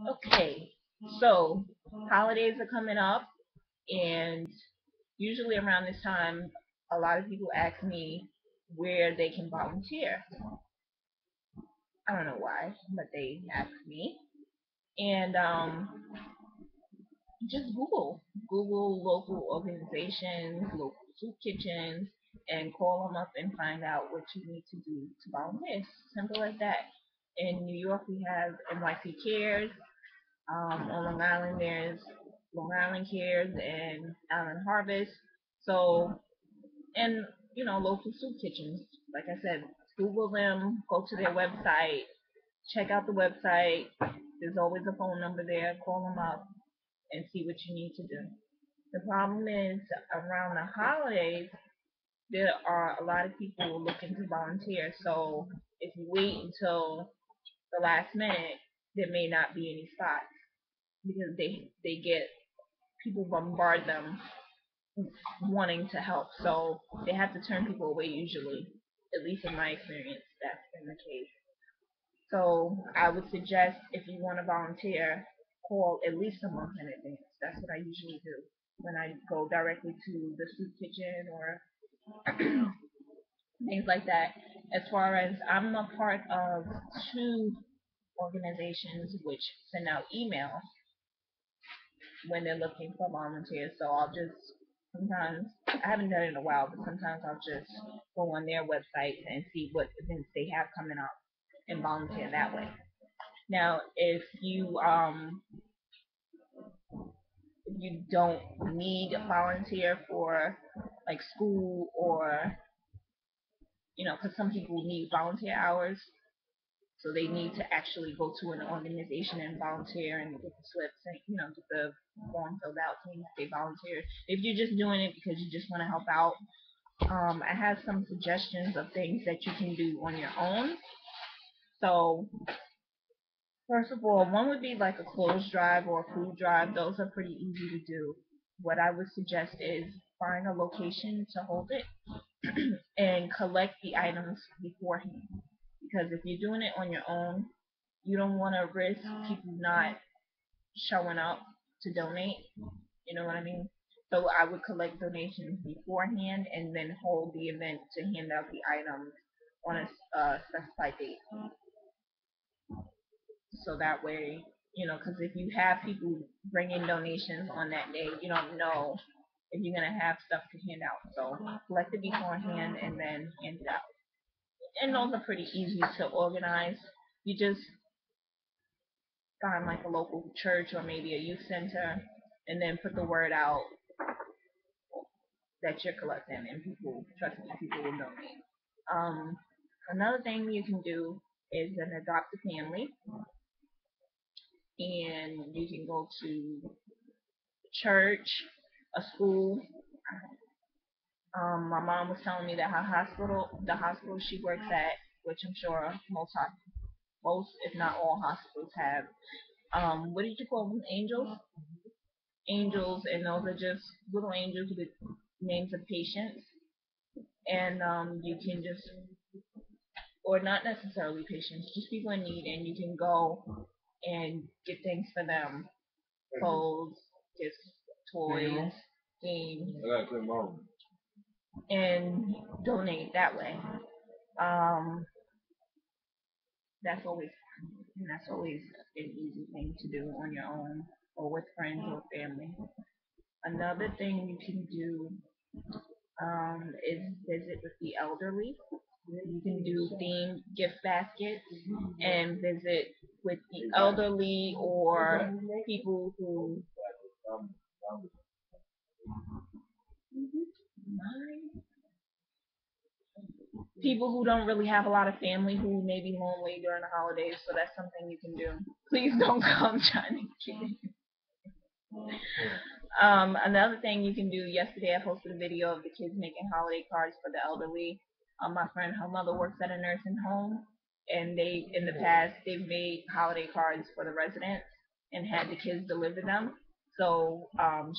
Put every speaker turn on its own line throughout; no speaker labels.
Okay, so holidays are coming up, and usually around this time, a lot of people ask me where they can volunteer. I don't know why, but they ask me. And just Google local organizations, local soup kitchens, and call them up and find out what you need to do to volunteer. Simple as that. In New York, we have NYC Cares. On Long Island, there's Long Island Cares and Island Harvest. So, and local soup kitchens. Like I said, Google them, go to their website, check out the website. There's always a phone number there. Call them up and see what you need to do. The problem is around the holidays, there are a lot of people looking to volunteer. So if you wait until the last minute, there may not be any spots because they get people bombard them wanting to help. So they have to turn people away usually. At least in my experience, that's been the case. So I would suggest if you want to volunteer, call at least a month in advance. That's what I usually do when I go directly to the soup kitchen or things like that. As far as I'm a part of two organizations which send out emails when they're looking for volunteers. So I'll just sometimes I haven't done it in a while, but sometimes I'll just go on their website and see what events they have coming up and volunteer that way. Now, if you don't need a volunteer for like school or because some people need volunteer hours, so they need to actually go to an organization and volunteer and get the slips and get the form filled out saying that they volunteered. If you're just doing it because you just want to help out, I have some suggestions of things that you can do on your own. So first of all, one would be like a clothes drive or a food drive. Those are pretty easy to do. What I would suggest is find a location to hold it and collect the items beforehand. Because if you're doing it on your own, you don't want to risk people not showing up to donate. You know what I mean? So I would collect donations beforehand and then hold the event to hand out the items on a specified date. So that way, because if you have people bring in donations on that day, you don't know if you're gonna have stuff to hand out. So collect it beforehand and then hand it out. And those are pretty easy to organize. You just find like a local church or maybe a youth center, and then put the word out that you're collecting, and people, trust me, people will donate. Um, Another thing you can do is an adopt a family, and you can go to church, a school. My mom was telling me that the hospital she works at, which I'm sure most, if not all hospitals have, what did you call them? Angels? Angels, and those are just little angels with names of patients. And you can just, or not necessarily patients, just people in need, and you can go and get things for them, clothes, gifts, toys, games, and donate that way. Um, that's always fun, and that's always an easy thing to do on your own or with friends or family. Another thing you can do is visit with the elderly. You can do themed gift baskets and visit with the elderly or people who people who don't really have a lot of family who may be lonely during the holidays. So that's something you can do. Please don't come trying to get it. Another thing you can do. Yesterday, I posted a video of the kids making holiday cards for the elderly. My friend, her mother works at a nursing home, and in the past, they've made holiday cards for the residents and had the kids deliver them. So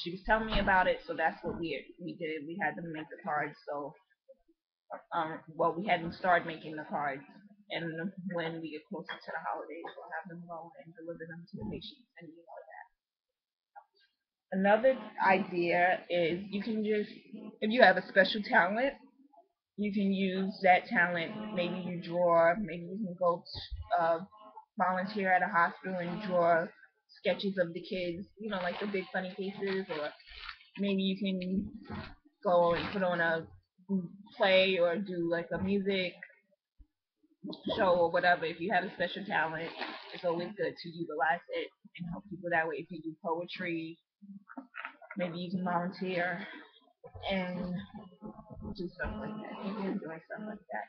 she was telling me about it. So that's what we did. We had them make the cards. So well, we hadn't started making the cards. And when we get closer to the holidays, we'll have them go and deliver them to the patients and another idea is you can just, if you have a special talent, you can use that talent. Maybe you draw, maybe you can go volunteer at a hospital and draw sketches of the kids, like the big funny faces, or maybe you can go and put on a play or do like a music show or whatever. If you have a special talent, it's always good to utilize it and help people that way. If you do poetry, maybe you can volunteer and do stuff like that. You can enjoy stuff like that.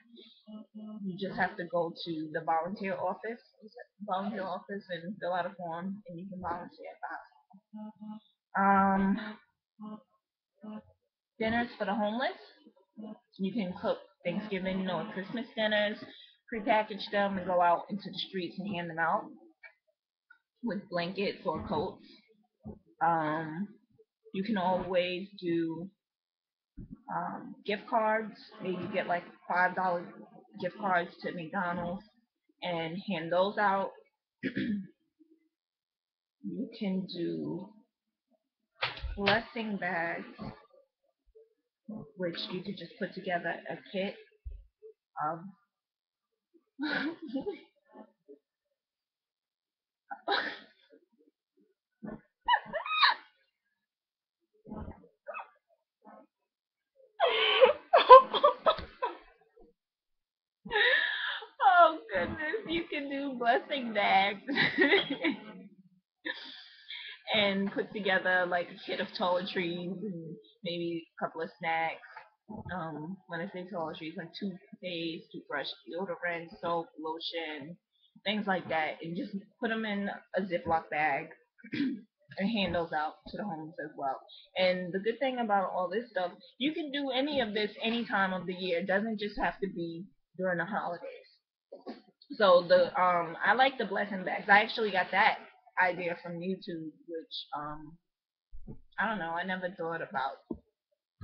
You just have to go to the volunteer office and fill out a form, and you can volunteer at the hospital. Dinners for the homeless. You can cook Thanksgiving or Christmas dinners, prepackage them, and go out into the streets and hand them out with blankets or coats. Um, you can always do gift cards. Maybe get like $5 gift cards to McDonald's and hand those out. You can do blessing bags, which you could just put together a kit of. Oh goodness, you can do blessing bags and put together like a kit of toiletries and maybe a couple of snacks. When I say toiletries, like toothpaste, toothbrush, deodorant, soap, lotion, things like that, and just put them in a Ziploc bag and hand those out to the homeless as well. And the good thing about all this stuff, you can do any of this any time of the year. It doesn't just have to be during the holidays. So I like the blessing bags. I actually got that idea from YouTube, which I don't know. I never thought about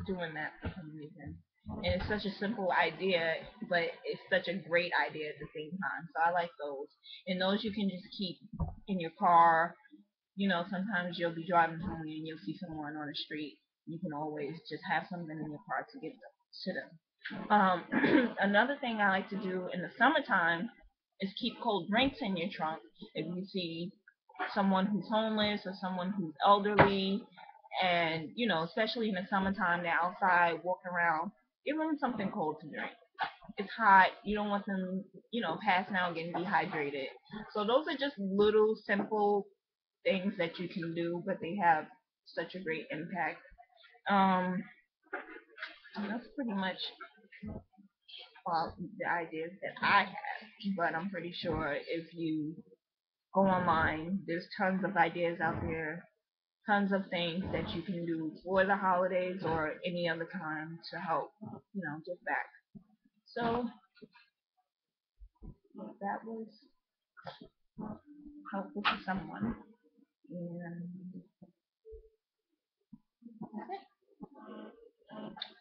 doing that for some reason. And it's such a simple idea, but it's such a great idea at the same time. So I like those. And those you can just keep in your car. Sometimes you'll be driving home and you'll see someone on the street. You can always just have something in your car to give to them. Another thing I like to do in the summertime is keep cold drinks in your trunk. If you see someone who's homeless or someone who's elderly, and especially in the summertime, they're outside walking around, give them something cold to drink. It's hot. You don't want them, passing out, getting dehydrated. So those are just little simple things that you can do, but they have such a great impact. Um, that's pretty much the ideas that I have, but I'm pretty sure if you go online, there's tons of ideas out there, tons of things that you can do for the holidays or any other time to help, give back. So that was helpful to someone, and that's it.